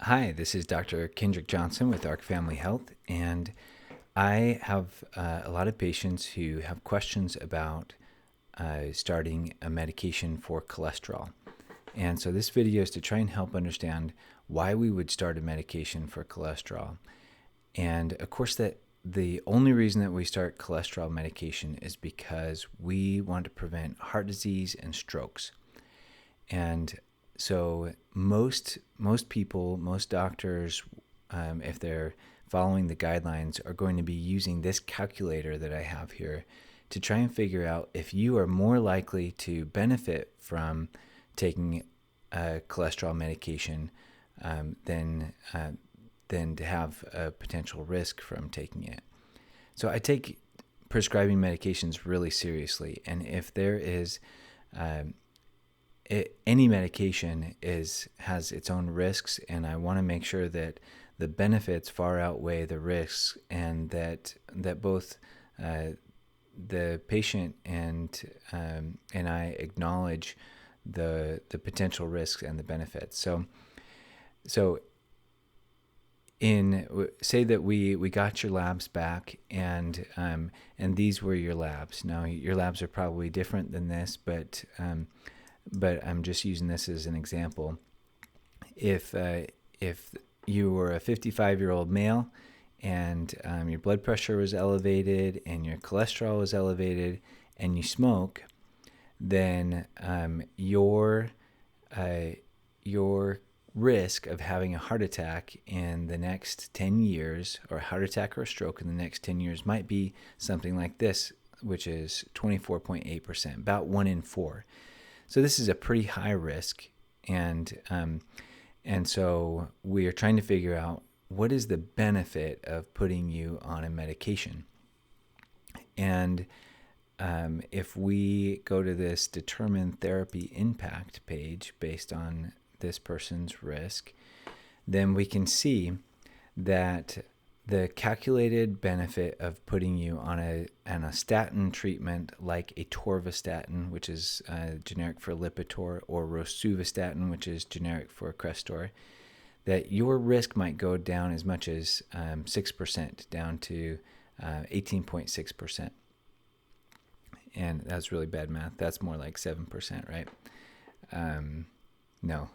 Hi, this is Dr. Kendrick Johnson with ARC Family Health, and I have a lot of patients who have questions about starting a medication for cholesterol. And so this video is to try and help understand why we would start a medication for cholesterol. And of course, that the only reason that we start cholesterol medication is because we want to prevent heart disease and strokes. And so most people, most doctors, if they're following the guidelines, are going to be using this calculator that I have here to try and figure out if you are more likely to benefit from taking a cholesterol medication than to have a potential risk from taking it. So I take prescribing medications really seriously, and if there is any medication has its own risks, and I want to make sure that the benefits far outweigh the risks, and that both the patient and I acknowledge the potential risks and the benefits. So say that we got your labs back, and these were your labs. Now your labs are probably different than this, but I'm just using this as an example. If you were a 55-year-old male and your blood pressure was elevated and your cholesterol was elevated and you smoke, then your risk of having a heart attack in the next 10 years, or a heart attack or a stroke in the next 10 years, might be something like this, which is 24.8%, about 1 in 4. So this is a pretty high risk, and so we are trying to figure out what is the benefit of putting you on a medication. And if we go to this determine therapy impact page based on this person's risk, then we can see that the calculated benefit of putting you on a statin treatment like atorvastatin, which is generic for Lipitor, or rosuvastatin, which is generic for Crestor, that your risk might go down as much as 6%, down to 18.6%. And that's really bad math. That's more like 7%, right? No.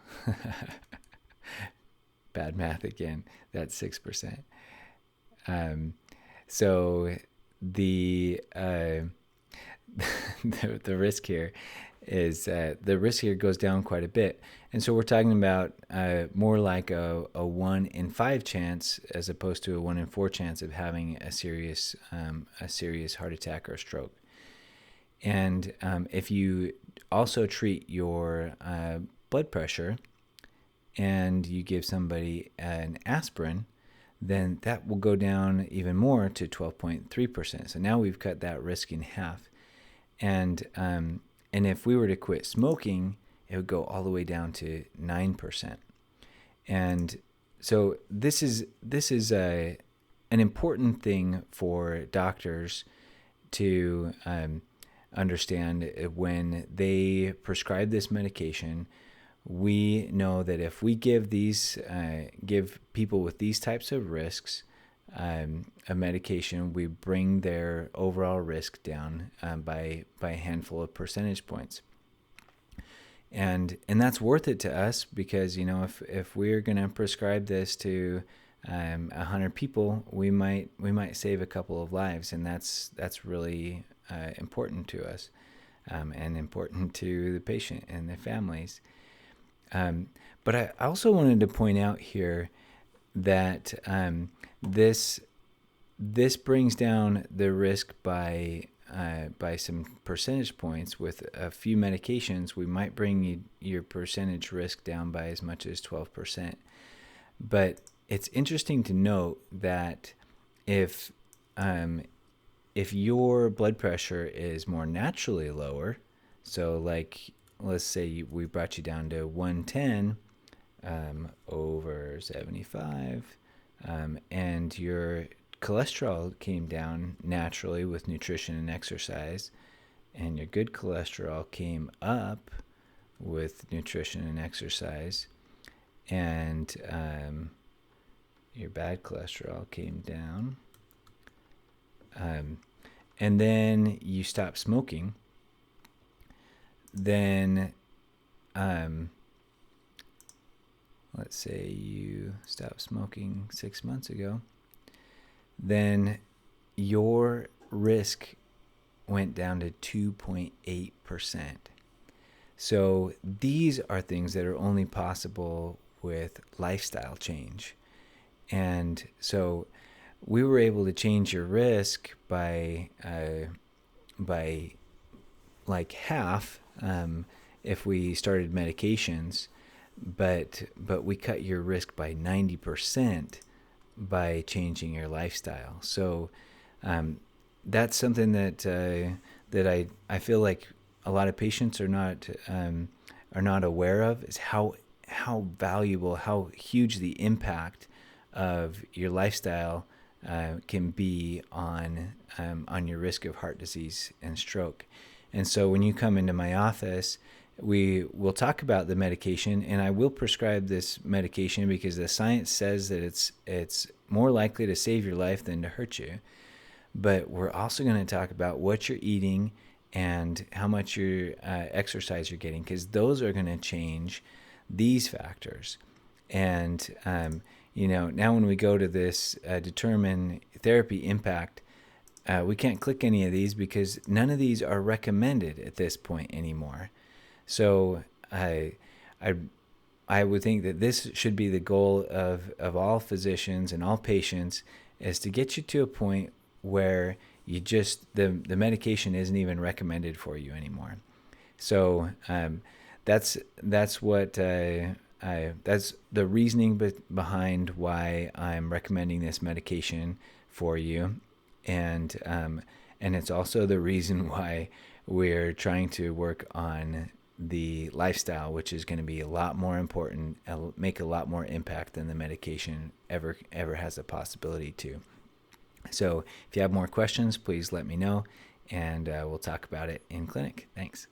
Bad math again. That's 6%. So the the risk here is the risk here goes down quite a bit, and so we're talking about more like a 1 in 5 chance as opposed to a 1 in 4 chance of having a serious heart attack or stroke. And if you also treat your blood pressure and you give somebody an aspirin, then that will go down even more to 12.3%. So now we've cut that risk in half. And if we were to quit smoking, it would go all the way down to 9%. And so this is an important thing for doctors to understand. When they prescribe this medication, we know that if we give people with these types of risks a medication, we bring their overall risk down by a handful of percentage points. And that's worth it to us, because if we're going to prescribe this to 100 people, we might save a couple of lives, and that's really important to us, and important to the patient and their families. But I also wanted to point out here that this brings down the risk by some percentage points. With a few medications, we might bring your percentage risk down by as much as 12%. But it's interesting to note that if your blood pressure is more naturally lower, so like let's say we brought you down to 110 over 75, and your cholesterol came down naturally with nutrition and exercise, and your good cholesterol came up with nutrition and exercise, and your bad cholesterol came down, and then you stop smoking, then let's say you stopped smoking 6 months ago, then your risk went down to 2.8%. So these are things that are only possible with lifestyle change. And so we were able to change your risk by like half if we started medications, but we cut your risk by 90% by changing your lifestyle. So that's something that I feel like a lot of patients are not aware of, is how valuable, how huge the impact of your lifestyle can be on your risk of heart disease and stroke. And so when you come into my office, we will talk about the medication, and I will prescribe this medication because the science says that it's more likely to save your life than to hurt you. But we're also going to talk about what you're eating and how much your exercise you're getting, because those are going to change these factors. And now when we go to this determine therapy impact, we can't click any of these because none of these are recommended at this point anymore. So I would think that this should be the goal of all physicians and all patients, is to get you to a point where you just the medication isn't even recommended for you anymore. So that's what that's the reasoning behind why I'm recommending this medication for you, and it's also the reason why we're trying to work on the lifestyle, which is going to be a lot more important, make a lot more impact than the medication ever has a possibility to. So if you have more questions, please let me know, and we'll talk about it in clinic. Thanks.